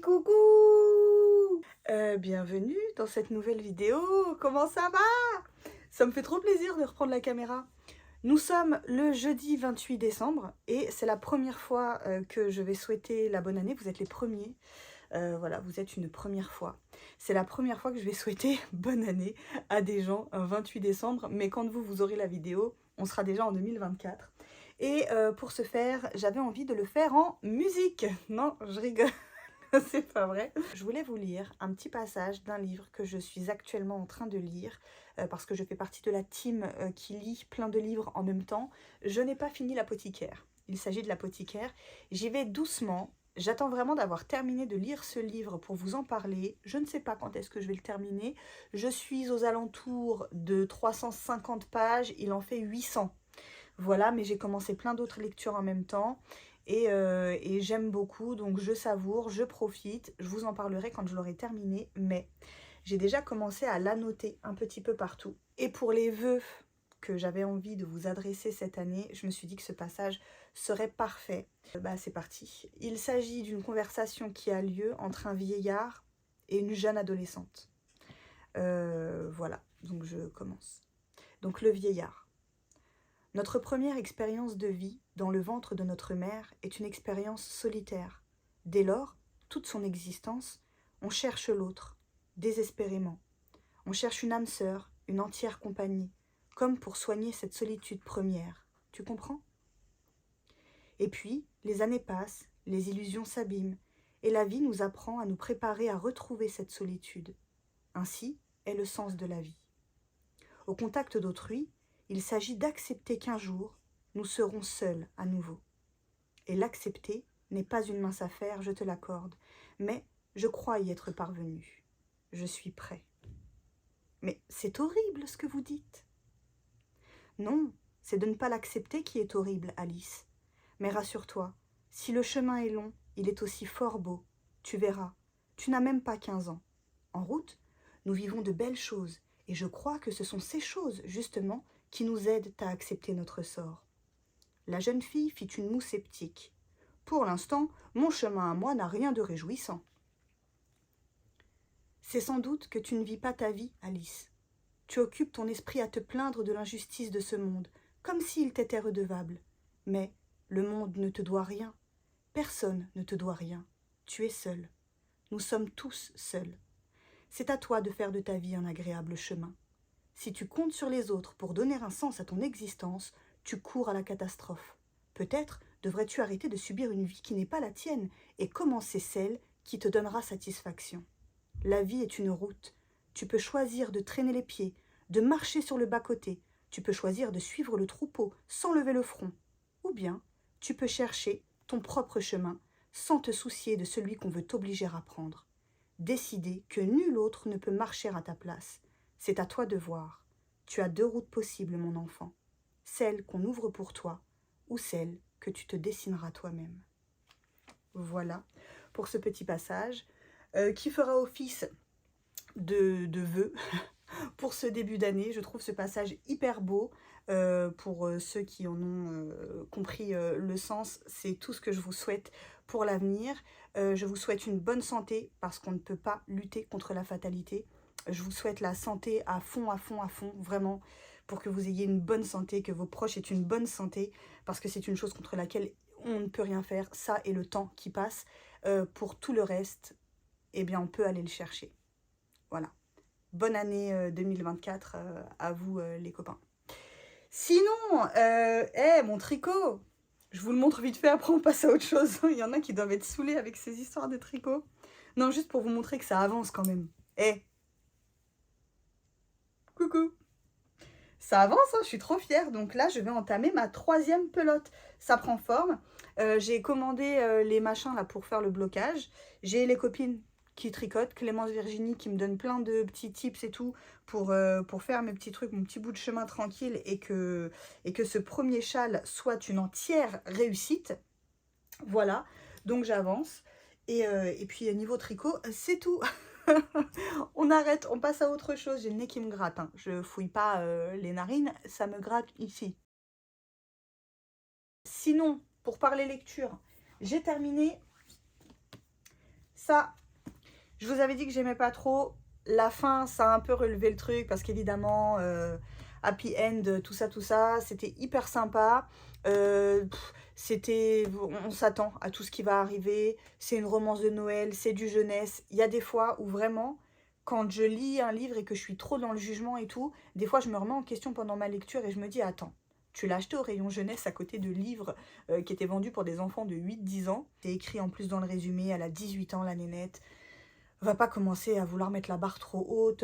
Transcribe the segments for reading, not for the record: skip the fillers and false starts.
Coucou! Bienvenue dans cette nouvelle vidéo. Comment ça va? Ça me fait trop plaisir de reprendre la caméra. Nous sommes le jeudi 28 décembre et c'est la première fois que je vais souhaiter la bonne année. Vous êtes les premiers. Voilà, vous êtes une première fois. C'est la première fois que je vais souhaiter bonne année à des gens un 28 décembre. Mais quand vous aurez la vidéo, on sera déjà en 2024. Et pour ce faire, j'avais envie de le faire en musique. Non, je rigole. C'est pas vrai. Je voulais vous lire un petit passage d'un livre que je suis actuellement en train de lire parce que je fais partie de la team qui lit plein de livres en même temps. Je n'ai pas fini l'apothicaire. Il s'agit de l'apothicaire. J'y vais doucement. J'attends vraiment d'avoir terminé de lire ce livre pour vous en parler. Je ne sais pas quand est-ce que je vais le terminer. Je suis aux alentours de 350 pages. Il en fait 800. Voilà, mais j'ai commencé plein d'autres lectures en même temps. Et j'aime beaucoup, donc je savoure, je profite. Je vous en parlerai quand je l'aurai terminé, mais j'ai déjà commencé à l'annoter un petit peu partout. Et pour les vœux que j'avais envie de vous adresser cette année, je me suis dit que ce passage serait parfait. C'est parti. Il s'agit d'une conversation qui a lieu entre un vieillard et une jeune adolescente. Voilà, donc je commence. Donc le vieillard. Notre première expérience de vie dans le ventre de notre mère est une expérience solitaire. Dès lors, toute son existence, on cherche l'autre, désespérément. On cherche une âme sœur, une entière compagnie, comme pour soigner cette solitude première. Tu comprends? Et puis, les années passent, les illusions s'abîment, et la vie nous apprend à nous préparer à retrouver cette solitude. Ainsi est le sens de la vie. Au contact d'autrui, il s'agit d'accepter qu'un jour, nous serons seuls à nouveau. Et l'accepter n'est pas une mince affaire, je te l'accorde, mais je crois y être parvenu. Je suis prêt. Mais c'est horrible ce que vous dites. Non, c'est de ne pas l'accepter qui est horrible, Alice. Mais rassure-toi, si le chemin est long, il est aussi fort beau. Tu verras, tu n'as même pas 15 ans. En route, nous vivons de belles choses, et je crois que ce sont ces choses, justement, qui nous aident à accepter notre sort. La jeune fille fit une moue sceptique. Pour l'instant, mon chemin à moi n'a rien de réjouissant. C'est sans doute que tu ne vis pas ta vie, Alice. Tu occupes ton esprit à te plaindre de l'injustice de ce monde, comme s'il t'était redevable. Mais le monde ne te doit rien. Personne ne te doit rien. Tu es seul. Nous sommes tous seuls. C'est à toi de faire de ta vie un agréable chemin. Si tu comptes sur les autres pour donner un sens à ton existence, tu cours à la catastrophe. Peut-être devrais-tu arrêter de subir une vie qui n'est pas la tienne et commencer celle qui te donnera satisfaction. La vie est une route. Tu peux choisir de traîner les pieds, de marcher sur le bas-côté. Tu peux choisir de suivre le troupeau sans lever le front. Ou bien, tu peux chercher ton propre chemin sans te soucier de celui qu'on veut t'obliger à prendre. Décider que nul autre ne peut marcher à ta place. C'est à toi de voir. Tu as 2 routes possibles, mon enfant. Celle qu'on ouvre pour toi ou celle que tu te dessineras toi-même. Voilà pour ce petit passage qui fera office de vœux pour ce début d'année. Je trouve ce passage hyper beau. Pour ceux qui en ont compris le sens, c'est tout ce que je vous souhaite pour l'avenir. Je vous souhaite une bonne santé parce qu'on ne peut pas lutter contre la fatalité. Je vous souhaite la santé à fond, vraiment, pour que vous ayez une bonne santé, que vos proches aient une bonne santé, parce que c'est une chose contre laquelle on ne peut rien faire, ça et le temps qui passe. Pour tout le reste, eh bien, on peut aller le chercher. Voilà. Bonne année 2024 à vous les copains. Sinon, mon tricot, je vous le montre vite fait, après on passe à autre chose. Il y en a qui doivent être saoulés avec ces histoires de tricot. Non, juste pour vous montrer que ça avance quand même. Coucou. Ça avance, hein, je suis trop fière. Donc là, je vais entamer ma 3e pelote. Ça prend forme. J'ai commandé les machins là pour faire le blocage. J'ai les copines qui tricotent, Clémence, Virginie, qui me donnent plein de petits tips et tout pour faire mes petits trucs, mon petit bout de chemin tranquille et que ce premier châle soit une entière réussite. Voilà, donc j'avance. Et puis niveau tricot, c'est tout. On arrête, on passe à autre chose. J'ai le nez qui me gratte, hein. Je fouille pas les narines, ça me gratte ici. Sinon, pour parler lecture, j'ai terminé ça, je vous avais dit que j'aimais pas trop. La fin, ça a un peu relevé le truc parce qu'évidemment, happy end, tout ça, c'était hyper sympa. On s'attend à tout ce qui va arriver. C'est une romance de Noël, c'est du jeunesse. Il y a des fois où vraiment, quand je lis un livre et que je suis trop dans le jugement et tout, des fois je me remets en question pendant ma lecture et je me dis, attends, tu l'as acheté au rayon jeunesse à côté de livres qui étaient vendus pour des enfants de 8-10 ans. C'est écrit en plus dans le résumé, elle a 18 ans la nénette. Va pas commencer à vouloir mettre la barre trop haute.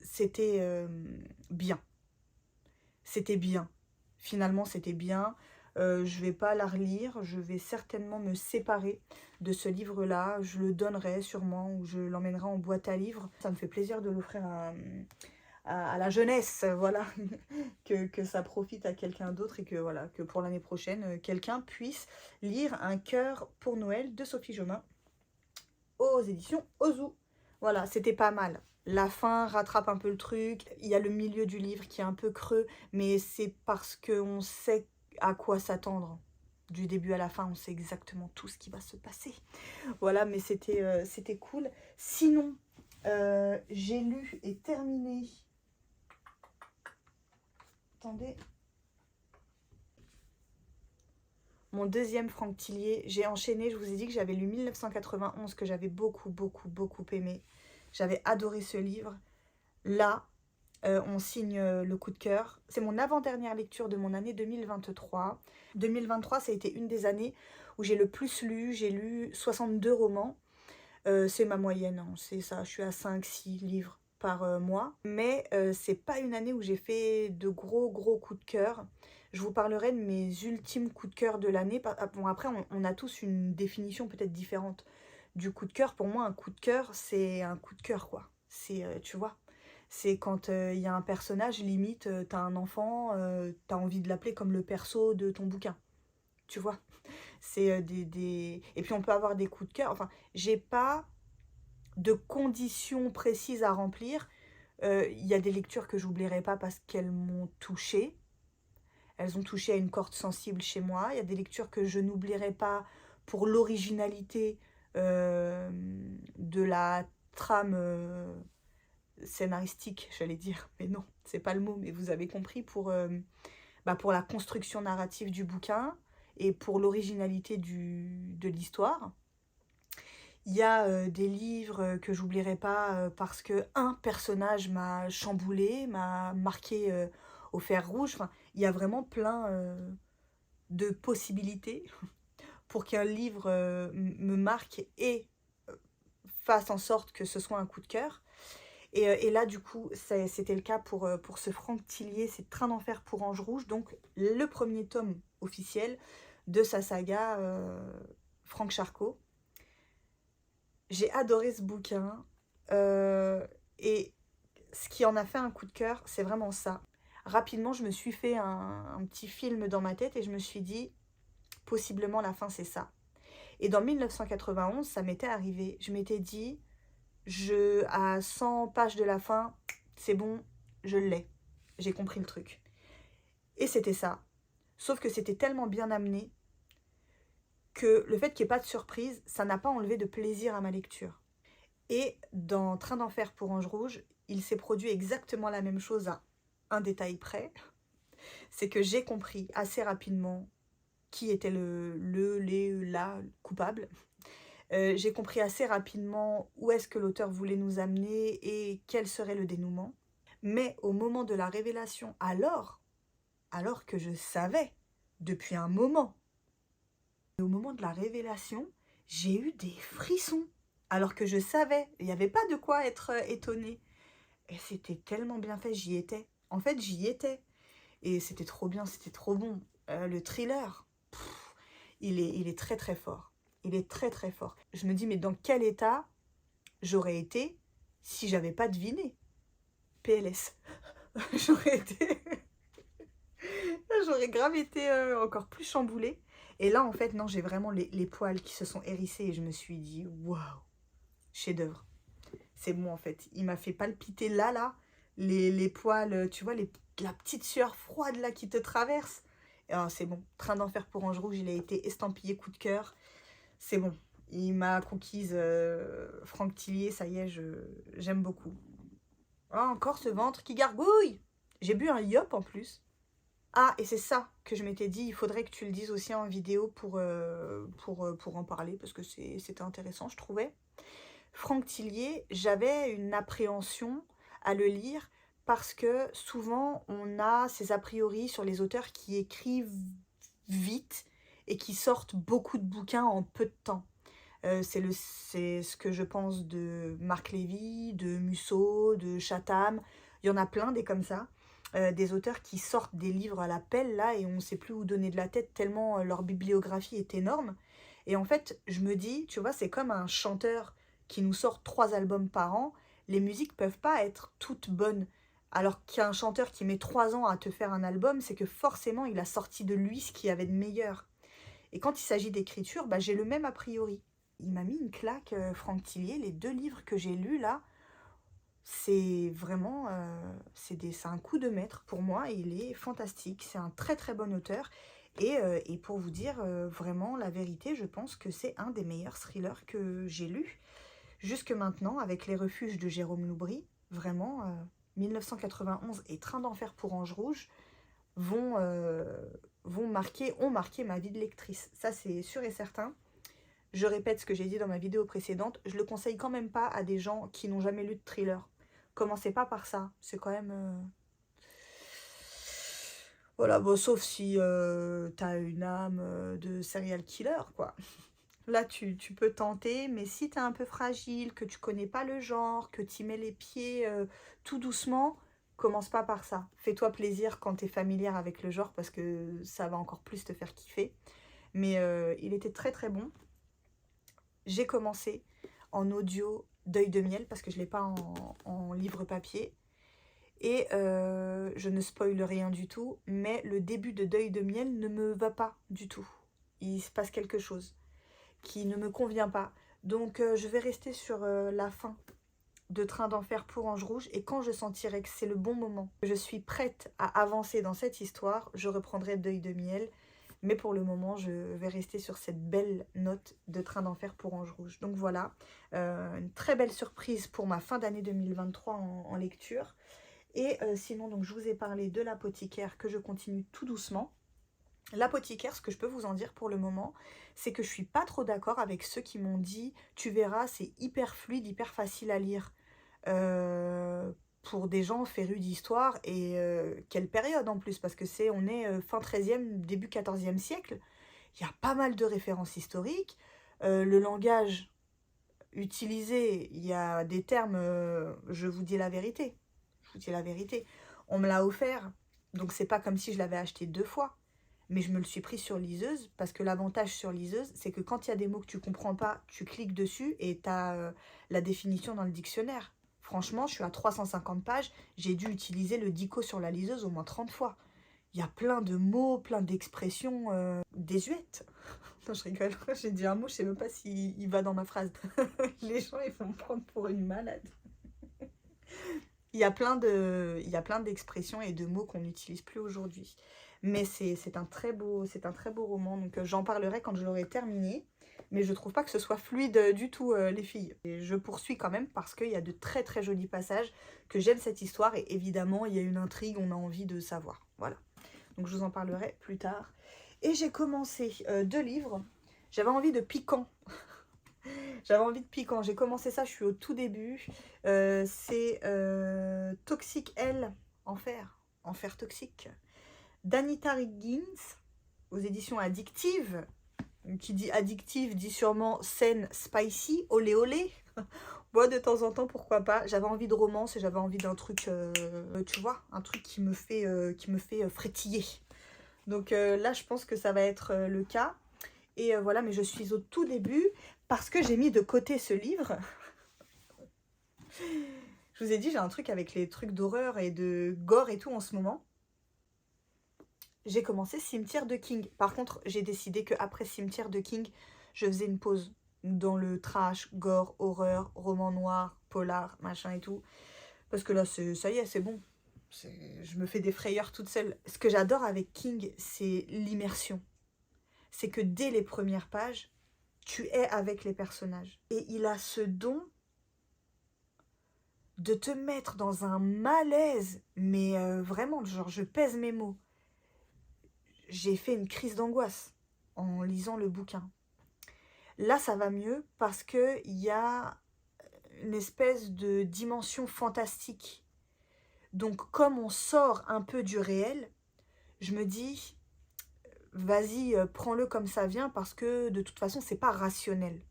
C'était bien. C'était bien. Finalement, c'était bien. Je vais pas la relire. Je vais certainement me séparer de ce livre-là. Je le donnerai sûrement ou je l'emmènerai en boîte à livres. Ça me fait plaisir de l'offrir à la jeunesse, voilà. que ça profite à quelqu'un d'autre et que, voilà, que pour l'année prochaine, quelqu'un puisse lire Un cœur pour Noël de Sophie Jomain aux éditions Ozu. Voilà, c'était pas mal. La fin rattrape un peu le truc. Il y a le milieu du livre qui est un peu creux, mais c'est parce qu'on sait à quoi s'attendre. Du début à la fin, on sait exactement tout ce qui va se passer. Voilà, mais c'était cool. Sinon, j'ai lu et terminé... Attendez. Mon deuxième Franck Tillier, j'ai enchaîné, je vous ai dit que j'avais lu 1991, que j'avais beaucoup aimé. J'avais adoré ce livre. Là, on signe le coup de cœur. C'est mon avant-dernière lecture de mon année 2023. 2023, ça a été une des années où j'ai le plus lu. J'ai lu 62 romans. C'est ma moyenne, hein, c'est ça. Je suis à 5-6 livres par mois. Mais c'est pas une année où j'ai fait de gros coups de cœur. Je vous parlerai de mes ultimes coups de cœur de l'année. Bon, après, on a tous une définition peut-être différente du coup de cœur. Pour moi, un coup de cœur, c'est un coup de cœur, quoi. C'est, tu vois, c'est quand il y a un personnage, limite, t'as un enfant, t'as envie de l'appeler comme le perso de ton bouquin. Tu vois, c'est Et puis on peut avoir des coups de cœur. Enfin, j'ai pas de conditions précises à remplir. Il y a des lectures que j'oublierai pas parce qu'elles m'ont touchée. Elles ont touché à une corde sensible chez moi. Il y a des lectures que je n'oublierai pas pour l'originalité de la trame scénaristique, j'allais dire. Mais non, c'est pas le mot, mais vous avez compris, pour la construction narrative du bouquin et pour l'originalité de l'histoire. Il y a des livres que j'oublierai pas parce que un personnage m'a chamboulé, m'a marqué au fer rouge. Enfin, il y a vraiment plein de possibilités pour qu'un livre me marque et fasse en sorte que ce soit un coup de cœur. Et là, du coup, c'était le cas pour ce Franck Tillier, c'est Train d'enfer pour Ange Rouge, donc le premier tome officiel de sa saga Franck Charcot. J'ai adoré ce bouquin et ce qui en a fait un coup de cœur, c'est vraiment ça. Rapidement, je me suis fait un petit film dans ma tête et je me suis dit, possiblement la fin c'est ça. Et dans 1991, ça m'était arrivé. Je m'étais dit, à 100 pages de la fin, c'est bon, je l'ai. J'ai compris le truc. Et c'était ça. Sauf que c'était tellement bien amené que le fait qu'il n'y ait pas de surprise, ça n'a pas enlevé de plaisir à ma lecture. Et dans Train d'enfer pour Ange Rouge, il s'est produit exactement la même chose à un détail près. C'est que j'ai compris assez rapidement qui était la coupable. J'ai compris assez rapidement où est-ce que l'auteur voulait nous amener et quel serait le dénouement. Mais au moment de la révélation, alors que je savais depuis un moment, au moment de la révélation, j'ai eu des frissons. Alors que je savais, il n'y avait pas de quoi être étonnée. Et c'était tellement bien fait, j'y étais. En fait, j'y étais. Et c'était trop bien, c'était trop bon. Le thriller, il est très fort. Il est très fort. Je me dis, mais dans quel état j'aurais été si j'avais pas deviné? PLS. J'aurais grave été encore plus chamboulée. Et là, en fait, non, j'ai vraiment les poils qui se sont hérissés et je me suis dit, waouh, chef-d'œuvre. C'est bon, en fait. Il m'a fait palpiter là, les poils, tu vois, la petite sueur froide là qui te traverse. C'est bon. Train d'enfer pour Ange Rouge, il a été estampillé coup de cœur. C'est bon. il m'a conquise. Franck Tillier, ça y est, j'aime beaucoup. Ah, encore ce ventre qui gargouille. J'ai bu un yop en plus. Ah, et c'est ça que je m'étais dit, il faudrait que tu le dises aussi en vidéo pour en parler, parce que c'était intéressant, je trouvais. Franck Tillier, j'avais une appréhension à le lire, parce que souvent, on a ces a priori sur les auteurs qui écrivent vite et qui sortent beaucoup de bouquins en peu de temps. C'est ce que je pense de Marc Lévy, de Musso, de Chatham. Il y en a plein des comme ça. Des auteurs qui sortent des livres à la pelle là et on ne sait plus où donner de la tête tellement leur bibliographie est énorme. Et en fait, je me dis, tu vois, c'est comme un chanteur qui nous sort 3 albums par an. Les musiques peuvent pas être toutes bonnes. Alors qu'un chanteur qui met 3 ans à te faire un album, c'est que forcément il a sorti de lui ce qu'il y avait de meilleur. Et quand il s'agit d'écriture, bah, j'ai le même a priori. Il m'a mis une claque, Franck Tillier. Les 2 livres que j'ai lus là, c'est vraiment c'est un coup de maître pour moi. Il est fantastique. C'est un très très bon auteur. Et pour vous dire vraiment la vérité, je pense que c'est un des meilleurs thrillers que j'ai lus jusque maintenant, avec Les Refuges de Jérôme Loubry. Vraiment, 1991 et Train d'enfer pour Ange Rouge vont, ont marqué ma vie de lectrice. Ça, c'est sûr et certain. Je répète ce que j'ai dit dans ma vidéo précédente, je le conseille quand même pas à des gens qui n'ont jamais lu de thriller. Commencez pas par ça, c'est quand même... Voilà, bon, sauf si t'as une âme de serial killer, quoi. Là, tu peux tenter, mais si t'es un peu fragile, que tu connais pas le genre, que tu mets les pieds tout doucement, commence pas par ça. Fais-toi plaisir quand t'es familière avec le genre, parce que ça va encore plus te faire kiffer. Mais il était très très bon. J'ai commencé en audio Deuil de miel, parce que je ne l'ai pas en livre papier. Et je ne spoile rien du tout, mais le début de Deuil de miel ne me va pas du tout. Il se passe quelque chose qui ne me convient pas. Donc je vais rester sur la fin de Train d'enfer pour Ange Rouge. Et quand je sentirai que c'est le bon moment, que je suis prête à avancer dans cette histoire, je reprendrai Deuil de miel. Mais pour le moment, je vais rester sur cette belle note de Train d'enfer pour Ange Rouge. Donc voilà, une très belle surprise pour ma fin d'année 2023 en lecture. Et sinon, donc, je vous ai parlé de l'apothicaire que je continue tout doucement. L'apothicaire, ce que je peux vous en dire pour le moment, c'est que je suis pas trop d'accord avec ceux qui m'ont dit « Tu verras, c'est hyper fluide, hyper facile à lire. Pour des gens férus d'histoire, et quelle période en plus, parce que on est fin 13e, début 14e siècle. Il y a pas mal de références historiques. Le langage utilisé, il y a des termes, je vous dis la vérité. Je vous dis la vérité. On me l'a offert, donc c'est pas comme si je l'avais acheté 2 fois. Mais je me le suis pris sur liseuse, parce que l'avantage sur liseuse, c'est que quand il y a des mots que tu comprends pas, tu cliques dessus et tu as la définition dans le dictionnaire. Franchement, je suis à 350 pages, j'ai dû utiliser le dico sur la liseuse au moins 30 fois. Il y a plein de mots, plein d'expressions désuètes. Non, je rigole, j'ai dit un mot, je sais même pas s'il va dans ma phrase. Les gens, ils vont me prendre pour une malade. Il y a plein d'expressions et de mots qu'on n'utilise plus aujourd'hui. Mais c'est un très beau roman, donc j'en parlerai quand je l'aurai terminé. Mais je trouve pas que ce soit fluide du tout, les filles. Et je poursuis quand même parce qu'il y a de très très jolis passages, que j'aime cette histoire, et évidemment il y a une intrigue, on a envie de savoir. Voilà. Donc je vous en parlerai plus tard. Et j'ai commencé 2 livres. J'avais envie de piquant. J'avais envie de piquant. J'ai commencé ça, je suis au tout début. C'est Toxic Hell, Enfer. Enfer toxique. D'Anita Higgins, aux éditions Addictive. Qui dit addictive dit sûrement scène spicy, olé olé. Moi, de temps en temps, pourquoi pas. J'avais envie de romance et j'avais envie d'un truc, tu vois, un truc qui me fait frétiller. Donc là, je pense que ça va être le cas. Et voilà, mais je suis au tout début parce que j'ai mis de côté ce livre. Je vous ai dit, j'ai un truc avec les trucs d'horreur et de gore et tout en ce moment. J'ai commencé Cimetière de King. Par contre, j'ai décidé qu'après Cimetière de King, je faisais une pause dans le trash, gore, horreur, roman noir, polar, machin et tout. Parce que là, ça y est, c'est bon. Je me fais des frayeurs toute seule. Ce que j'adore avec King, c'est l'immersion. C'est que dès les premières pages, tu es avec les personnages. Et il a ce don de te mettre dans un malaise, mais vraiment, genre, je pèse mes mots. J'ai fait une crise d'angoisse en lisant le bouquin. Là, ça va mieux parce qu'il y a une espèce de dimension fantastique. Donc, comme on sort un peu du réel, je me dis, vas-y, prends-le comme ça vient parce que de toute façon, c'est pas rationnel.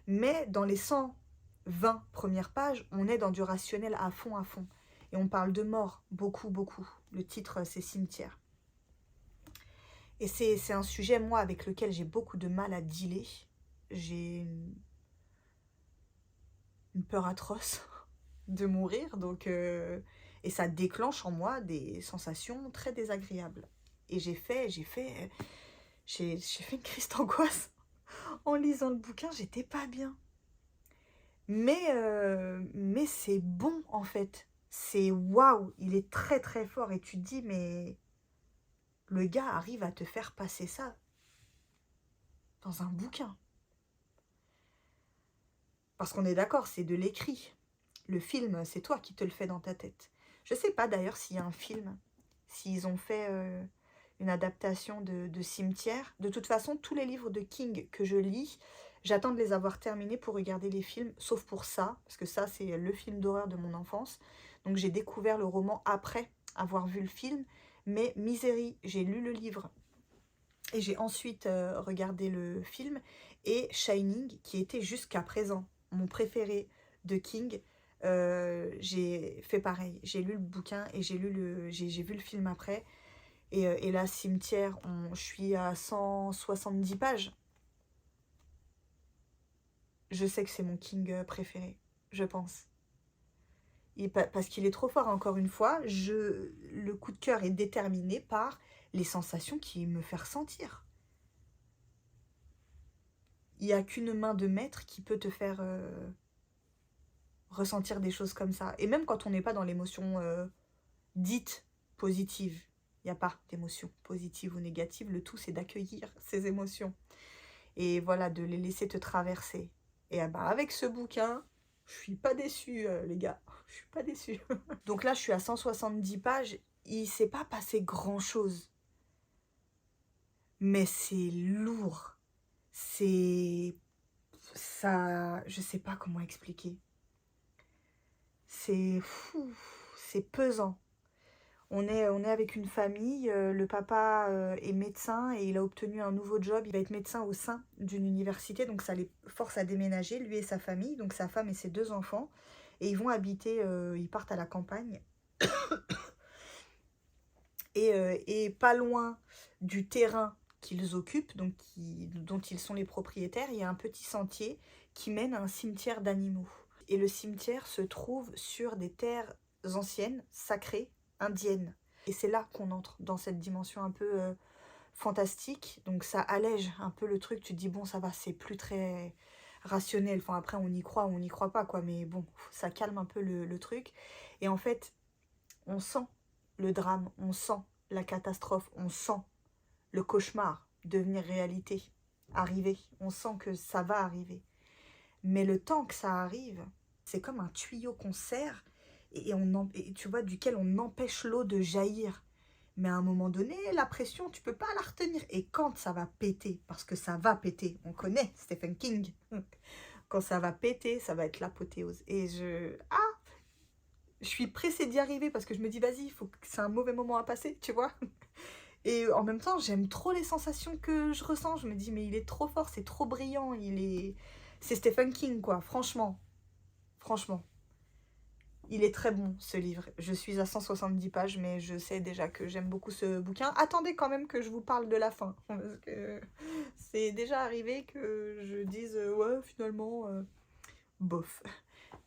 Mais dans les 120 premières pages, on est dans du rationnel à fond, à fond. Et on parle de mort, beaucoup, beaucoup. Le titre, c'est Cimetière. Et c'est un sujet, moi, avec lequel j'ai beaucoup de mal à dealer. J'ai une peur atroce de mourir, donc et ça déclenche en moi des sensations très désagréables. Et j'ai fait une crise d'angoisse en lisant le bouquin, j'étais pas bien. Mais c'est bon en fait. C'est waouh, il est très très fort et tu te dis mais le gars arrive à te faire passer ça dans un bouquin. Parce qu'on est d'accord, c'est de l'écrit. Le film, c'est toi qui te le fais dans ta tête. Je sais pas d'ailleurs s'il y a un film, s'ils ont fait une adaptation de Cimetière. De toute façon, tous les livres de King que je lis, j'attends de les avoir terminés pour regarder les films, sauf pour ça, parce que ça, c'est le film d'horreur de mon enfance. Donc j'ai découvert le roman après avoir vu le film. Mais Misery, j'ai lu le livre et j'ai ensuite regardé le film. Et Shining, qui était jusqu'à présent mon préféré de King, j'ai fait pareil. J'ai lu le bouquin et j'ai vu le film après. Et là, Cimetière, je suis à 170 pages. Je sais que c'est mon King préféré, je pense. Parce qu'il est trop fort, encore une fois. Le coup de cœur est déterminé par les sensations qu'il me fait ressentir. Il n'y a qu'une main de maître qui peut te faire ressentir des choses comme ça. Et même quand on n'est pas dans l'émotion dite positive, il n'y a pas d'émotion positive ou négative. Le tout, c'est d'accueillir ces émotions. Et voilà, de les laisser te traverser. Et avec ce bouquin, je suis pas déçue, les gars. Je suis pas déçue. Donc là, je suis à 170 pages. Il s'est pas passé grand-chose. Mais c'est lourd. C'est... ça... Je sais pas comment expliquer. C'est fou. C'est pesant. On est avec une famille, le papa est médecin et il a obtenu un nouveau job. Il va être médecin au sein d'une université, donc ça les force à déménager, lui et sa famille, donc sa femme et ses 2 enfants. Et ils vont habiter, ils partent à la campagne. Et pas loin du terrain qu'ils occupent, donc dont ils sont les propriétaires, il y a un petit sentier qui mène à un cimetière d'animaux. Et le cimetière se trouve sur des terres anciennes, sacrées, indienne. Et c'est là qu'on entre dans cette dimension un peu fantastique. Donc ça allège un peu le truc. Tu te dis, bon, ça va, c'est plus très rationnel. Enfin, après, on y croit ou on n'y croit pas, quoi. Mais bon, ça calme un peu le truc. Et en fait, on sent le drame, on sent la catastrophe, on sent le cauchemar devenir réalité, arriver. On sent que ça va arriver. Mais le temps que ça arrive, c'est comme un tuyau qu'on serre et tu vois, duquel on empêche l'eau de jaillir. Mais à un moment donné, la pression, tu peux pas la retenir. Et quand ça va péter, parce que ça va péter, on connaît Stephen King, quand ça va péter, ça va être l'apothéose. Et je suis pressée d'y arriver parce que je me dis, vas-y, c'est un mauvais moment à passer, tu vois. Et en même temps, j'aime trop les sensations que je ressens. Je me dis, mais il est trop fort, c'est trop brillant, c'est Stephen King, quoi, franchement. Franchement. Il est très bon, ce livre. Je suis à 170 pages, mais je sais déjà que j'aime beaucoup ce bouquin. Attendez quand même que je vous parle de la fin. Parce que c'est déjà arrivé que je dise, ouais, finalement, bof.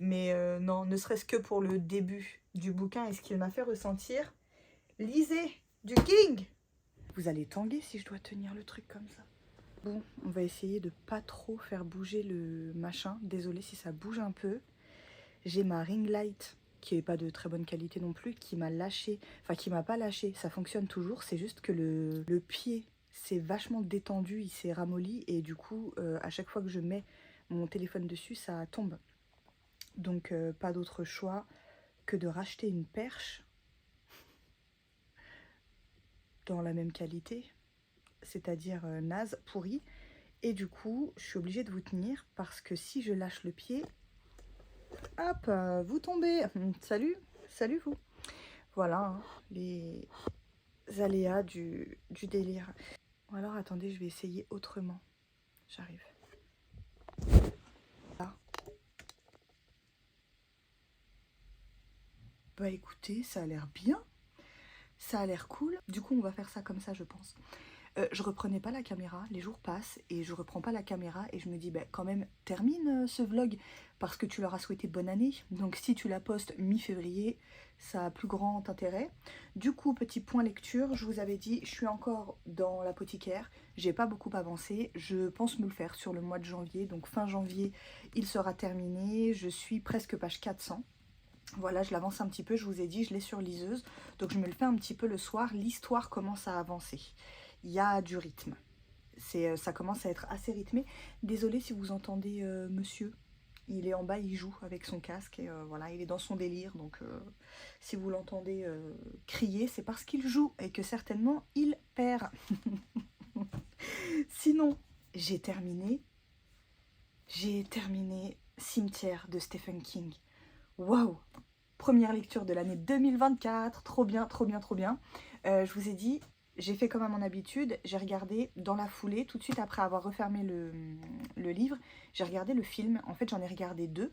Mais non, ne serait-ce que pour le début du bouquin et ce qu'il m'a fait ressentir. Lisez du King! Vous allez tanguer si je dois tenir le truc comme ça. Bon, on va essayer de pas trop faire bouger le machin. Désolée si ça bouge un peu. J'ai ma ring light, qui est pas de très bonne qualité non plus, qui m'a lâché. Enfin, qui m'a pas lâché. Ça fonctionne toujours, c'est juste que le pied c'est vachement détendu, il s'est ramolli et du coup, à chaque fois que je mets mon téléphone dessus, ça tombe. Donc pas d'autre choix que de racheter une perche dans la même qualité, c'est-à-dire naze, pourrie. Et du coup, je suis obligée de vous tenir parce que si je lâche le pied, hop, vous tombez. Salut, salut vous. Voilà, hein, les aléas du délire. Ou alors, attendez, je vais essayer autrement. J'arrive. Là. Bah écoutez, ça a l'air bien. Ça a l'air cool. Du coup, on va faire ça comme ça, je pense. Je reprenais pas la caméra, les jours passent et je reprends pas la caméra et je me dis, bah, quand même, termine ce vlog parce que tu leur as souhaité bonne année. Donc si tu la postes mi-février, ça a plus grand intérêt. Du coup, petit point lecture, je vous avais dit, je suis encore dans l'apothicaire, j'ai pas beaucoup avancé, je pense me le faire sur le mois de janvier, donc fin janvier, il sera terminé, je suis presque page 400. Voilà, je l'avance un petit peu, je vous ai dit, je l'ai sur liseuse, donc je me le fais un petit peu le soir, l'histoire commence à avancer. Il y a du rythme. Ça commence à être assez rythmé. Désolée si vous entendez monsieur. Il est en bas, il joue avec son casque et voilà, il est dans son délire. Donc si vous l'entendez crier, c'est parce qu'il joue et que certainement il perd. Sinon, j'ai terminé Cimetière de Stephen King. Waouh! Première lecture de l'année 2024, trop bien, trop bien, trop bien. Je vous ai dit, j'ai fait comme à mon habitude, j'ai regardé dans la foulée, tout de suite après avoir refermé le livre, j'ai regardé le film. En fait, j'en ai regardé deux,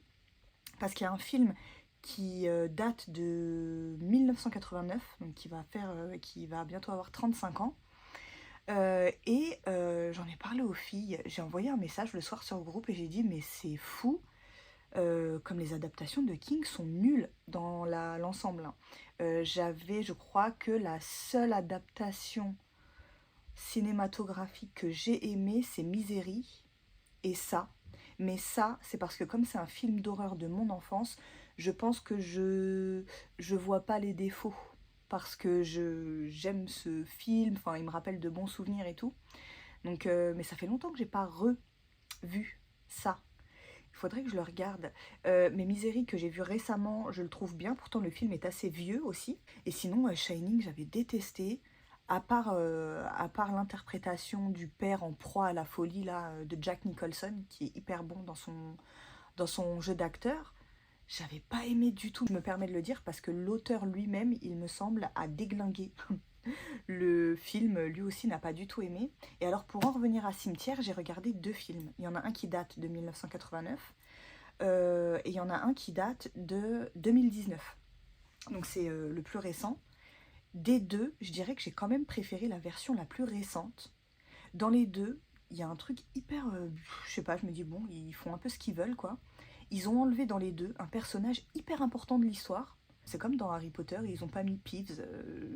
parce qu'il y a un film qui date de 1989, donc qui va bientôt avoir 35 ans. J'en ai parlé aux filles, j'ai envoyé un message le soir sur le groupe et j'ai dit, mais c'est fou! Comme les adaptations de King sont nulles dans l'ensemble. J'avais, je crois, que la seule adaptation cinématographique que j'ai aimée, c'est Misery et ça. Mais ça, c'est parce que comme c'est un film d'horreur de mon enfance, je pense que je vois pas les défauts. Parce que j'aime ce film, enfin il me rappelle de bons souvenirs et tout. Donc, mais ça fait longtemps que j'ai pas revu ça. Il faudrait que je le regarde. Mais Misery que j'ai vu récemment, je le trouve bien. Pourtant, le film est assez vieux aussi. Et sinon, Shining, j'avais détesté. À part l'interprétation du père en proie à la folie là, de Jack Nicholson, qui est hyper bon dans son jeu d'acteur, j'avais pas aimé du tout. Je me permets de le dire parce que l'auteur lui-même, il me semble, a déglingué. Le film, lui aussi, n'a pas du tout aimé. Et alors, pour en revenir à Cimetière, j'ai regardé deux films. Il y en a un qui date de 1989 et il y en a un qui date de 2019. Donc, c'est le plus récent. Des deux, je dirais que j'ai quand même préféré la version la plus récente. Dans les deux, il y a un truc hyper... je sais pas, je me dis, bon, ils font un peu ce qu'ils veulent, quoi. Ils ont enlevé dans les deux un personnage hyper important de l'histoire. C'est comme dans Harry Potter, ils n'ont pas mis Peeves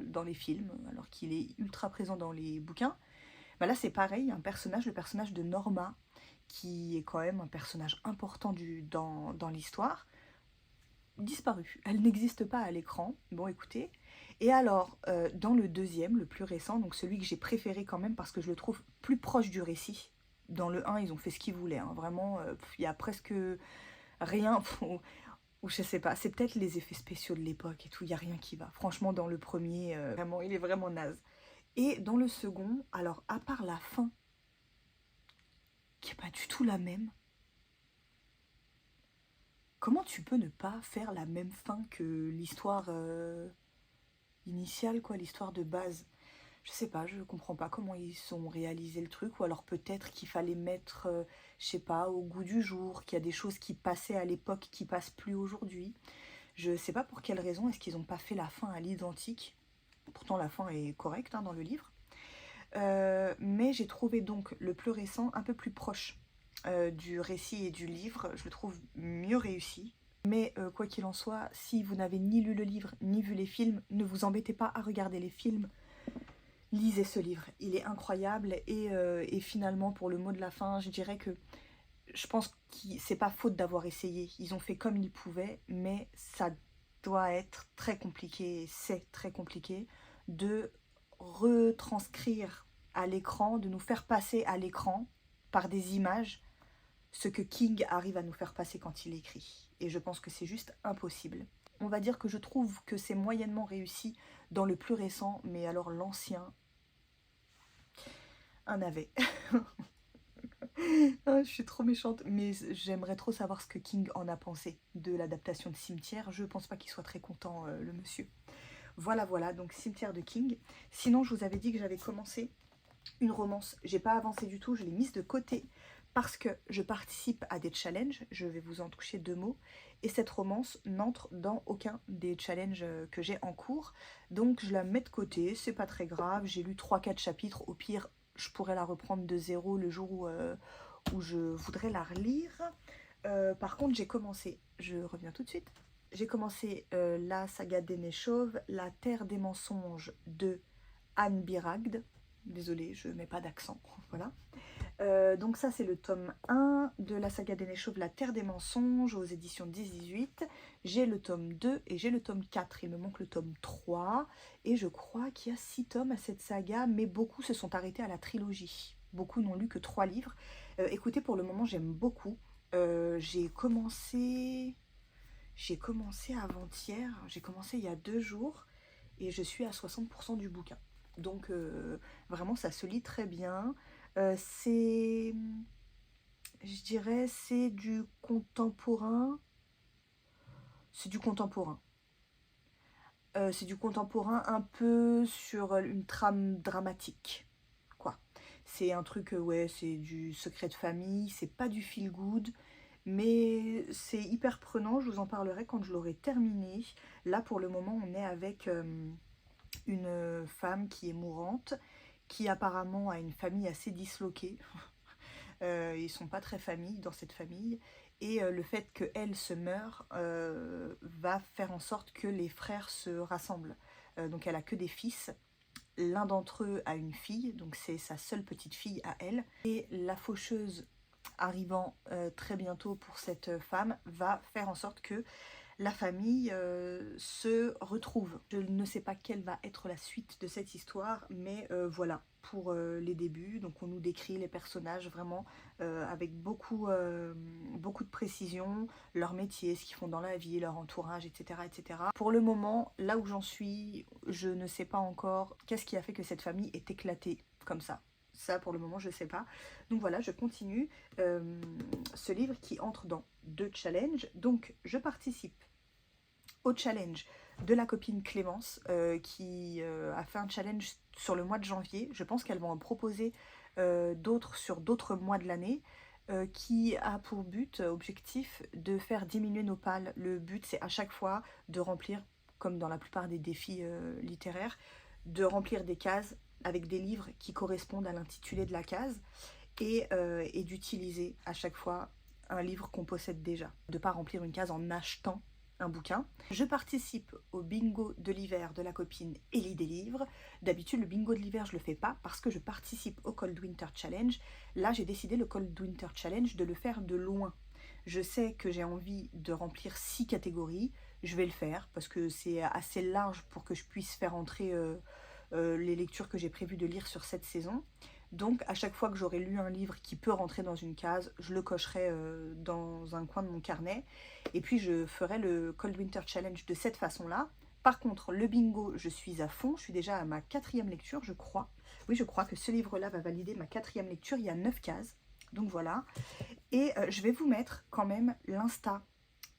dans les films, alors qu'il est ultra présent dans les bouquins. Bah là, c'est pareil, le personnage de Norma, qui est quand même un personnage important dans l'histoire, disparu. Elle n'existe pas à l'écran. Bon, écoutez. Et alors, dans le deuxième, le plus récent, donc celui que j'ai préféré quand même parce que je le trouve plus proche du récit. Dans le 1, ils ont fait ce qu'ils voulaient. Hein. Vraiment, il y a presque rien. Ou je sais pas, c'est peut-être les effets spéciaux de l'époque et tout, il n'y a rien qui va. Franchement, dans le premier, vraiment, il est vraiment naze. Et dans le second, alors à part la fin, qui est pas du tout la même, comment tu peux ne pas faire la même fin que l'histoire initiale, quoi, l'histoire de base? Je sais pas, je comprends pas comment ils ont réalisé le truc, ou alors peut-être qu'il fallait mettre, je sais pas, au goût du jour, qu'il y a des choses qui passaient à l'époque qui passent plus aujourd'hui. Je sais pas pour quelle raison est-ce qu'ils n'ont pas fait la fin à l'identique. Pourtant la fin est correcte hein, dans le livre. Mais j'ai trouvé donc le plus récent un peu plus proche du récit et du livre. Je le trouve mieux réussi. Mais quoi qu'il en soit, si vous n'avez ni lu le livre ni vu les films, ne vous embêtez pas à regarder les films. Lisez ce livre, il est incroyable et finalement pour le mot de la fin, je dirais que je pense que c'est pas faute d'avoir essayé. Ils ont fait comme ils pouvaient, mais ça doit être très compliqué, c'est très compliqué de retranscrire à l'écran, de nous faire passer à l'écran par des images ce que King arrive à nous faire passer quand il écrit. Et je pense que c'est juste impossible. On va dire que je trouve que c'est moyennement réussi dans le plus récent, mais alors l'ancien, un navet. Ah, je suis trop méchante, mais j'aimerais trop savoir ce que King en a pensé de l'adaptation de Cimetière. Je pense pas qu'il soit très content, le monsieur. Voilà, voilà, donc Cimetière de King. Sinon, je vous avais dit que j'avais commencé une romance. J'ai pas avancé du tout, je l'ai mise de côté parce que je participe à des challenges. Je vais vous en toucher 2 mots. Et cette romance n'entre dans aucun des challenges que j'ai en cours. Donc je la mets de côté, c'est pas très grave. J'ai lu 3-4 chapitres. Au pire, je pourrais la reprendre de zéro le jour où je voudrais la relire. Par contre, j'ai commencé, je reviens tout de suite. J'ai commencé la saga d'Aîné Chauve, La Terre des Mensonges de Anne Biragd. Désolée, je mets pas d'accent, voilà. Donc ça, c'est le tome 1 de la saga d'Aîné Chauve, La Terre des Mensonges, aux éditions 10-18. J'ai le tome 2 et j'ai le tome 4. Il me manque le tome 3. Et je crois qu'il y a 6 tomes à cette saga, mais beaucoup se sont arrêtés à la trilogie. Beaucoup n'ont lu que 3 livres. Écoutez, pour le moment, j'aime beaucoup. J'ai commencé avant-hier, j'ai commencé il y a 2 jours et je suis à 60% du bouquin. Donc vraiment ça se lit très bien. Je dirais, c'est du contemporain. C'est du contemporain. C'est du contemporain un peu sur une trame dramatique, quoi. C'est un truc, ouais, c'est du secret de famille, c'est pas du feel good, mais c'est hyper prenant, je vous en parlerai quand je l'aurai terminé. Là, pour le moment, on est avec une femme qui est mourante, qui apparemment a une famille assez disloquée. Ils sont pas très famille dans cette famille. Et le fait qu'elle se meure va faire en sorte que les frères se rassemblent. Donc elle a que des fils. L'un d'entre eux a une fille, donc c'est sa seule petite fille à elle. Et la faucheuse arrivant très bientôt pour cette femme va faire en sorte que la famille se retrouve. Je ne sais pas quelle va être la suite de cette histoire, mais voilà, pour les débuts. Donc on nous décrit les personnages vraiment avec beaucoup de précision, leur métier, ce qu'ils font dans la vie, leur entourage, etc., etc. Pour le moment, là où j'en suis, je ne sais pas encore qu'est-ce qui a fait que cette famille est éclatée comme ça. Ça, pour le moment, je ne sais pas. Donc voilà, je continue ce livre qui entre dans 2 challenges. Donc, je participe au challenge de la copine Clémence qui a fait un challenge sur le mois de janvier. Je pense qu'elles vont en proposer d'autres sur d'autres mois de l'année. Qui a pour objectif de faire diminuer nos pales. Le but, c'est à chaque fois de remplir, comme dans la plupart des défis littéraires, de remplir des cases avec des livres qui correspondent à l'intitulé de la case et d'utiliser à chaque fois un livre qu'on possède déjà. De ne pas remplir une case en achetant un bouquin. Je participe au bingo de l'hiver de la copine Ellie des livres. D'habitude, le bingo de l'hiver, je le fais pas parce que je participe au Cold Winter Challenge. Là, j'ai décidé le Cold Winter Challenge de le faire de loin. Je sais que j'ai envie de remplir 6 catégories. Je vais le faire parce que c'est assez large pour que je puisse faire entrer les lectures que j'ai prévu de lire sur cette saison. Donc à chaque fois que j'aurai lu un livre qui peut rentrer dans une case, je le cocherai dans un coin de mon carnet. Et puis je ferai le Cold Winter Challenge de cette façon-là. Par contre, le bingo, je suis à fond. Je suis déjà à ma 4e lecture, je crois. Oui, je crois que ce livre-là va valider ma 4e lecture. Il y a 9 cases. Donc voilà. Et je vais vous mettre quand même l'Insta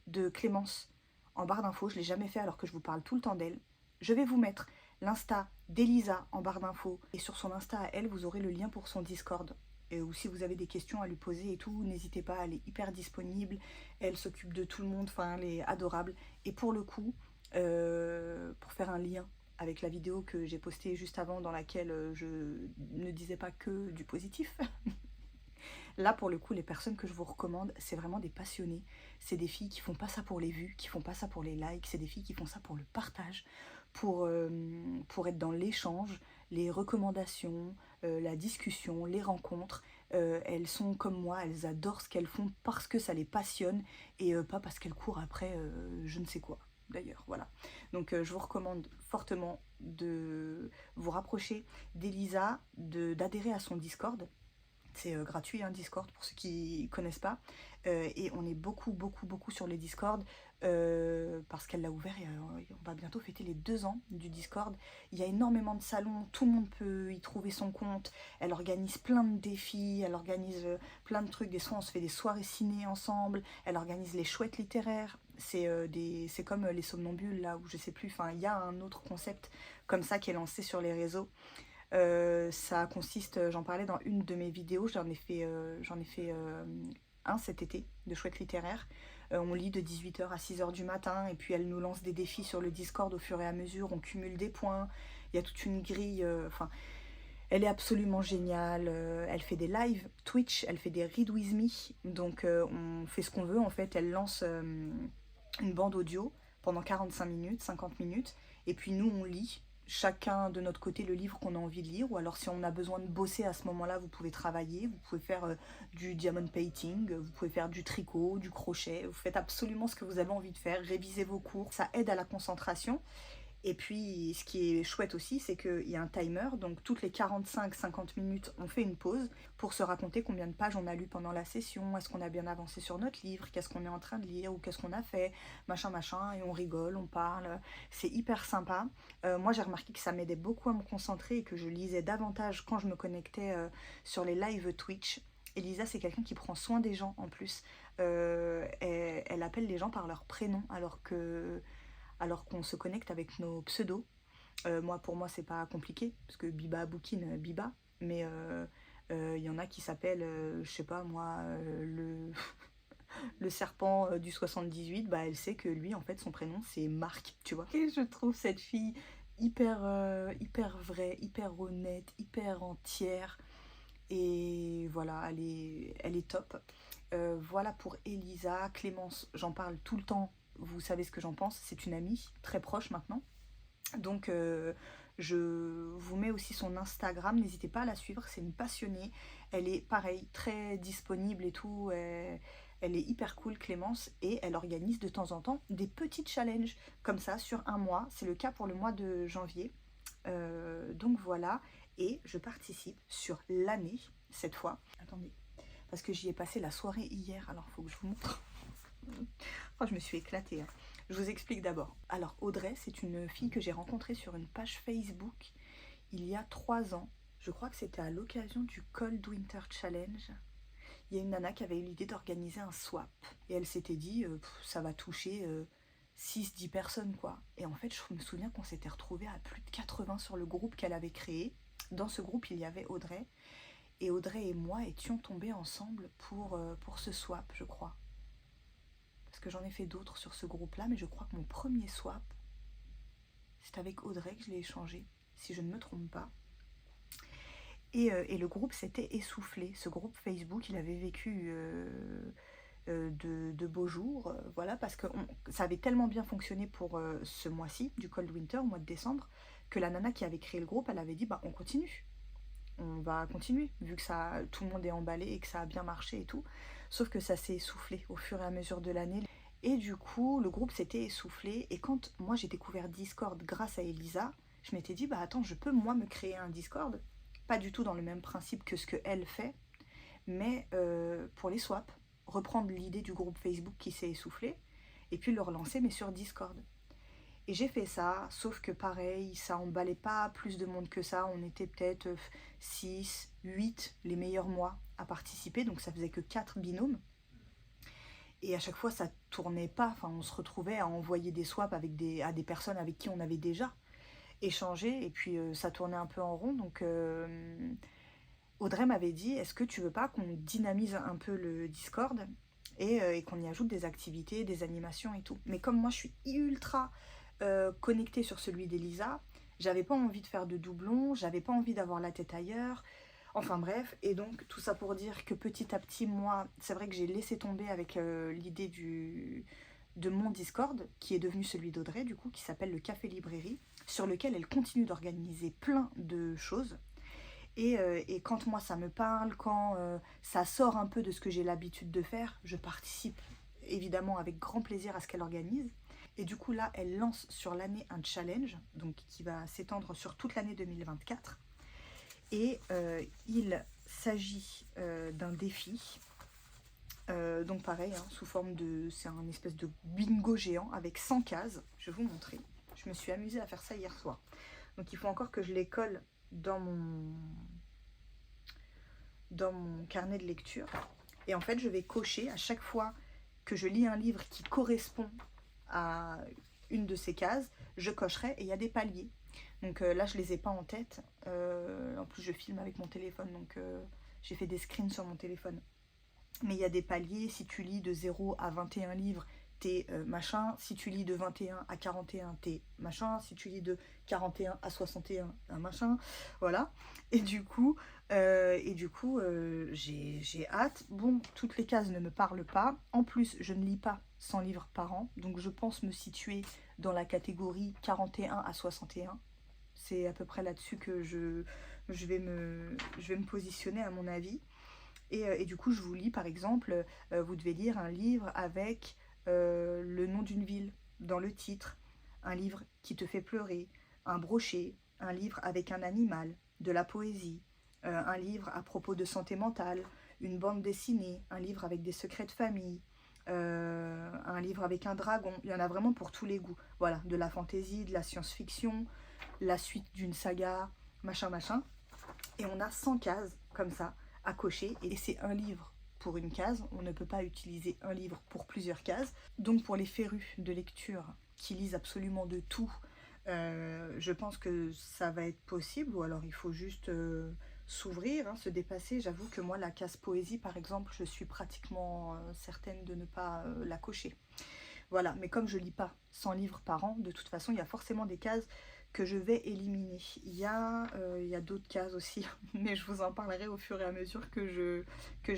de Clémence en barre d'infos. Je ne l'ai jamais fait alors que je vous parle tout le temps d'elle. Je vais vous mettre l'Insta d'Elisa en barre d'infos. Et sur son Insta à elle, vous aurez le lien pour son Discord. Ou si vous avez des questions à lui poser et tout, n'hésitez pas, elle est hyper disponible. Elle s'occupe de tout le monde, enfin, elle est adorable. Et pour le coup, pour faire un lien avec la vidéo que j'ai postée juste avant dans laquelle je ne disais pas que du positif. Là, pour le coup, les personnes que je vous recommande, c'est vraiment des passionnés. C'est des filles qui font pas ça pour les vues, qui font pas ça pour les likes. C'est des filles qui font ça pour le partage, pour être dans l'échange, les recommandations, la discussion, les rencontres. Elles sont comme moi, elles adorent ce qu'elles font parce que ça les passionne et pas parce qu'elles courent après je ne sais quoi. d'ailleurs, voilà. Donc je vous recommande fortement de vous rapprocher d'Elisa, d'adhérer à son Discord. C'est gratuit, hein, Discord, pour ceux qui ne connaissent pas. Et on est beaucoup sur les Discord parce qu'elle l'a ouvert et on va bientôt fêter les 2 ans du Discord. Il y a énormément de salons, tout le monde peut y trouver son compte. Elle organise plein de défis, elle organise plein de trucs. Des fois, on se fait des soirées ciné ensemble. Elle organise les chouettes littéraires. C'est comme les somnambules, là, où je sais plus. Enfin, il y a un autre concept comme ça qui est lancé sur les réseaux. Ça consiste, j'en parlais dans une de mes vidéos, j'en ai fait un cet été de chouette littéraire. On lit de 18 h à 6 h du matin et puis elle nous lance des défis sur le Discord au fur et à mesure, on cumule des points, il y a toute une grille, enfin elle est absolument géniale, elle fait des lives Twitch, elle fait des Read With Me, donc on fait ce qu'on veut en fait, elle lance une bande audio pendant 45 minutes, 50 minutes, et puis nous on lit chacun de notre côté le livre qu'on a envie de lire, ou alors si on a besoin de bosser à ce moment-là, vous pouvez travailler, vous pouvez faire du diamond painting, vous pouvez faire du tricot, du crochet, vous faites absolument ce que vous avez envie de faire, révisez vos cours, ça aide à la concentration. Et puis, ce qui est chouette aussi, c'est qu'il y a un timer, donc toutes les 45-50 minutes, on fait une pause pour se raconter combien de pages on a lu pendant la session, est-ce qu'on a bien avancé sur notre livre, qu'est-ce qu'on est en train de lire ou qu'est-ce qu'on a fait, machin, et on rigole, on parle, c'est hyper sympa. Moi, j'ai remarqué que ça m'aidait beaucoup à me concentrer et que je lisais davantage quand je me connectais sur les lives Twitch. Elisa, c'est quelqu'un qui prend soin des gens en plus. Elle appelle les gens par leur prénom alors qu'on se connecte avec nos pseudos. Pour moi, c'est pas compliqué, parce que Biba bouquine Biba, mais y en a qui s'appellent, je sais pas moi, le serpent du 78, bah elle sait que lui, en fait, son prénom, c'est Marc, tu vois. Et je trouve cette fille hyper vraie, hyper honnête, hyper entière, et voilà, elle est top. Voilà pour Elisa. Clémence, j'en parle tout le temps, vous savez ce que j'en pense, c'est une amie très proche maintenant. Donc je vous mets aussi son Instagram, n'hésitez pas à la suivre, c'est une passionnée. Elle est pareil, très disponible et tout, elle est hyper cool Clémence, et elle organise de temps en temps des petits challenges comme ça sur un mois. C'est le cas pour le mois de janvier. Donc voilà, et je participe sur l'année cette fois. Attendez, parce que j'y ai passé la soirée hier, alors il faut que je vous montre. Oh, je me suis éclatée, hein. Je vous explique d'abord. Alors Audrey, c'est une fille que j'ai rencontrée sur une page Facebook il y a 3 ans. Je crois que c'était à l'occasion du Cold Winter Challenge. Il y a une nana qui avait eu l'idée d'organiser un swap. Et elle s'était dit, ça va toucher 6-10 personnes, quoi. Et en fait, je me souviens qu'on s'était retrouvés à plus de 80 sur le groupe qu'elle avait créé. Dans ce groupe, il y avait Audrey. Et Audrey et moi étions tombés ensemble pour ce swap, je crois. Parce que j'en ai fait d'autres sur ce groupe-là, mais je crois que mon premier swap, c'est avec Audrey que je l'ai échangé, si je ne me trompe pas. Et le groupe s'était essoufflé. Ce groupe Facebook, il avait vécu de beaux jours, voilà, parce que ça avait tellement bien fonctionné pour ce mois-ci, du Cold Winter, au mois de décembre, que la nana qui avait créé le groupe, elle avait dit, bah on continue. On va continuer, vu que tout le monde est emballé et que ça a bien marché et tout. Sauf que ça s'est essoufflé au fur et à mesure de l'année. Et du coup, le groupe s'était essoufflé. Et quand moi j'ai découvert Discord grâce à Elisa, je m'étais dit, bah attends, je peux moi me créer un Discord. Pas du tout dans le même principe que ce qu'elle fait, mais pour les swaps. Reprendre l'idée du groupe Facebook qui s'est essoufflé, et puis le relancer, mais sur Discord. Et j'ai fait ça, sauf que pareil, ça emballait pas plus de monde que ça. On était peut-être 6, 8 les meilleurs mois à participer, donc ça faisait que 4 binômes. Et à chaque fois, ça tournait pas. Enfin, on se retrouvait à envoyer des swaps à des personnes avec qui on avait déjà échangé, et puis ça tournait un peu en rond. Donc Audrey m'avait dit, est-ce que tu veux pas qu'on dynamise un peu le Discord et qu'on y ajoute des activités, des animations et tout. Mais comme moi, je suis ultra connectée sur celui d'Elisa, j'avais pas envie de faire de doublons, j'avais pas envie d'avoir la tête ailleurs. Enfin bref, et donc tout ça pour dire que petit à petit, moi, c'est vrai que j'ai laissé tomber avec l'idée de mon Discord, qui est devenu celui d'Audrey, du coup, qui s'appelle le Café Librairie, sur lequel elle continue d'organiser plein de choses. Et quand moi ça me parle, quand ça sort un peu de ce que j'ai l'habitude de faire, je participe évidemment avec grand plaisir à ce qu'elle organise. Et du coup là, elle lance sur l'année un challenge, donc qui va s'étendre sur toute l'année 2024. Et il s'agit d'un défi. Donc pareil, hein, sous forme de... C'est un espèce de bingo géant avec 100 cases. Je vais vous montrer. Je me suis amusée à faire ça hier soir. Donc il faut encore que je les colle dans mon carnet de lecture. Et en fait, je vais cocher à chaque fois que je lis un livre qui correspond à une de ces cases, je cocherai et il y a des paliers. Donc là, je les ai pas en tête. En plus, je filme avec mon téléphone, donc j'ai fait des screens sur mon téléphone. Mais il y a des paliers. Si tu lis de 0 à 21 livres, t'es machin. Si tu lis de 21 à 41, t'es machin. Si tu lis de 41 à 61, un machin. Voilà. Et du coup, j'ai hâte. Bon, toutes les cases ne me parlent pas. En plus, je ne lis pas 100 livres par an. Donc je pense me situer dans la catégorie 41 à 61. C'est à peu près là-dessus que je vais me positionner à mon avis. Et du coup, je vous lis par exemple, vous devez lire un livre avec le nom d'une ville dans le titre, un livre qui te fait pleurer, un brochet, un livre avec un animal, de la poésie, un livre à propos de santé mentale, une bande dessinée, un livre avec des secrets de famille, un livre avec un dragon. Il y en a vraiment pour tous les goûts. Voilà, de la fantaisie, de la science-fiction, la suite d'une saga, machin, machin. Et on a 100 cases comme ça à cocher, et c'est un livre pour une case. On ne peut pas utiliser un livre pour plusieurs cases. Donc pour les férus de lecture qui lisent absolument de tout, je pense que ça va être possible, ou alors il faut juste s'ouvrir, hein, se dépasser. J'avoue que moi, la case poésie par exemple, je suis pratiquement certaine de ne pas la cocher. Voilà, mais comme je lis pas 100 livres par an, de toute façon il y a forcément des cases que je vais éliminer. Il y a d'autres cases aussi, mais je vous en parlerai au fur et à mesure que je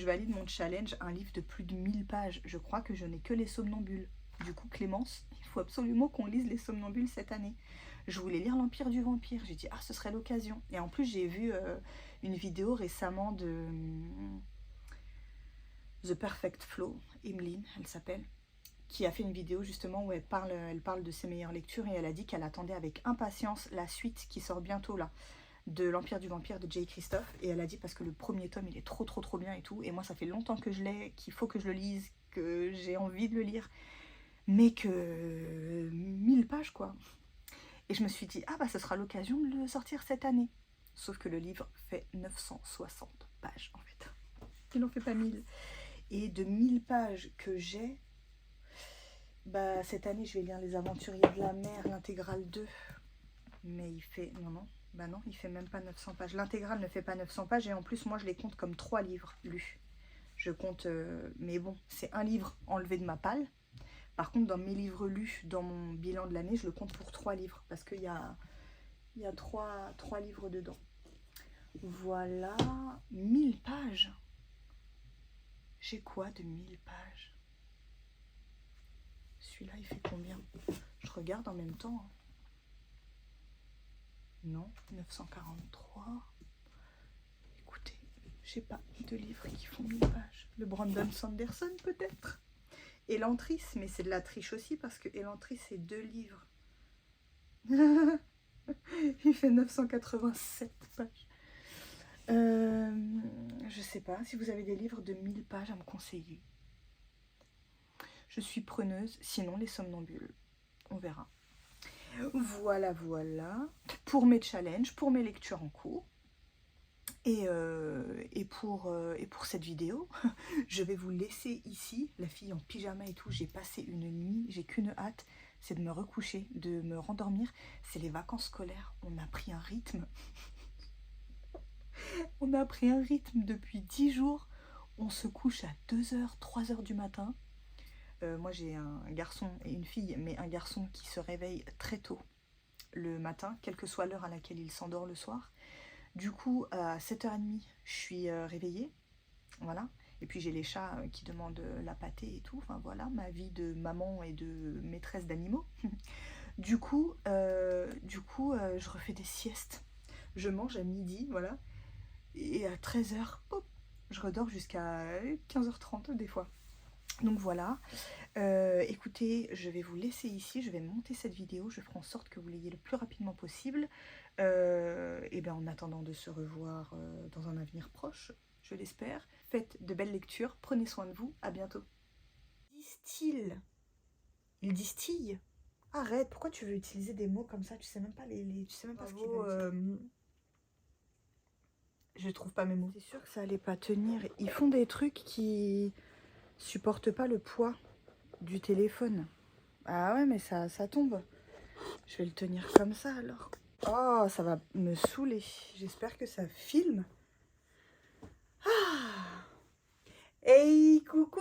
valide mon challenge. Un livre de plus de 1000 pages, je crois que je n'ai que les Somnambules. Du coup, Clémence, il faut absolument qu'on lise les Somnambules cette année. Je voulais lire l'Empire du Vampire, j'ai dit, ah, ce serait l'occasion. Et en plus, j'ai vu une vidéo récemment de The Perfect Flow, Emeline, elle s'appelle, qui a fait une vidéo justement où elle parle de ses meilleures lectures, et elle a dit qu'elle attendait avec impatience la suite qui sort bientôt là, de l'Empire du Vampire de Jay Christophe. Et elle a dit parce que le premier tome il est trop bien et tout, et moi ça fait longtemps que je l'ai, qu'il faut que je le lise, que j'ai envie de le lire, mais que 1000 pages quoi. Et je me suis dit, ah bah ce sera l'occasion de le sortir cette année. Sauf que le livre fait 960 pages en fait. Il n'en fait pas 1000. Et de 1000 pages que j'ai, bah, cette année, je vais lire Les Aventuriers de la Mer, l'intégrale 2. Mais il fait... Non, bah non, il fait même pas 900 pages. L'intégrale ne fait pas 900 pages, et en plus, moi, je les compte comme 3 livres lus. Je compte... mais bon, c'est un livre enlevé de ma palle. Par contre, dans mes livres lus, dans mon bilan de l'année, je le compte pour 3 livres. Parce qu'il y a 3 livres dedans. Voilà. 1000 pages. J'ai quoi de 1000 pages? Celui-là, il fait combien? Je regarde en même temps. Non, 943. Écoutez, je sais pas de livres qui font 1000 pages. Le Brandon Sanderson, peut-être. Elantris, mais c'est de la triche aussi, parce que Elantris, c'est 2 livres. Il fait 987 pages. Je sais pas si vous avez des livres de 1000 pages à me conseiller. Je suis preneuse, sinon les Somnambules. On verra. Voilà, voilà. Pour mes challenges, pour mes lectures en cours. Et pour cette vidéo, je vais vous laisser ici, la fille en pyjama et tout. J'ai passé une nuit, j'ai qu'une hâte, c'est de me recoucher, de me rendormir. C'est les vacances scolaires, on a pris un rythme. On a pris un rythme depuis 10 jours. On se couche à 2h, 3h du matin. Moi j'ai un garçon et une fille, mais un garçon qui se réveille très tôt le matin, quelle que soit l'heure à laquelle il s'endort le soir. Du coup, à 7h30, je suis réveillée, voilà. Et puis j'ai les chats qui demandent la pâtée et tout, enfin voilà, ma vie de maman et de maîtresse d'animaux. Du coup, je refais des siestes. Je mange à midi, voilà. Et à 13h, hop, je redors jusqu'à 15h30 des fois. Donc voilà. Écoutez, je vais vous laisser ici, je vais monter cette vidéo, je ferai en sorte que vous l'ayez le plus rapidement possible. Et bien en attendant de se revoir dans un avenir proche, je l'espère. Faites de belles lectures, prenez soin de vous, à bientôt. Distille. Il distille. Arrête, pourquoi tu veux utiliser des mots comme ça? Tu sais même pas tu sais même pas ce qu'il veut dire. Je trouve pas mes mots. C'est sûr que ça allait pas tenir. Ils font des trucs qui supportent pas le poids du téléphone. Ah ouais, mais ça tombe. Je vais le tenir comme ça alors. Oh, ça va me saouler. J'espère que ça filme. Ah. Hey, coucou!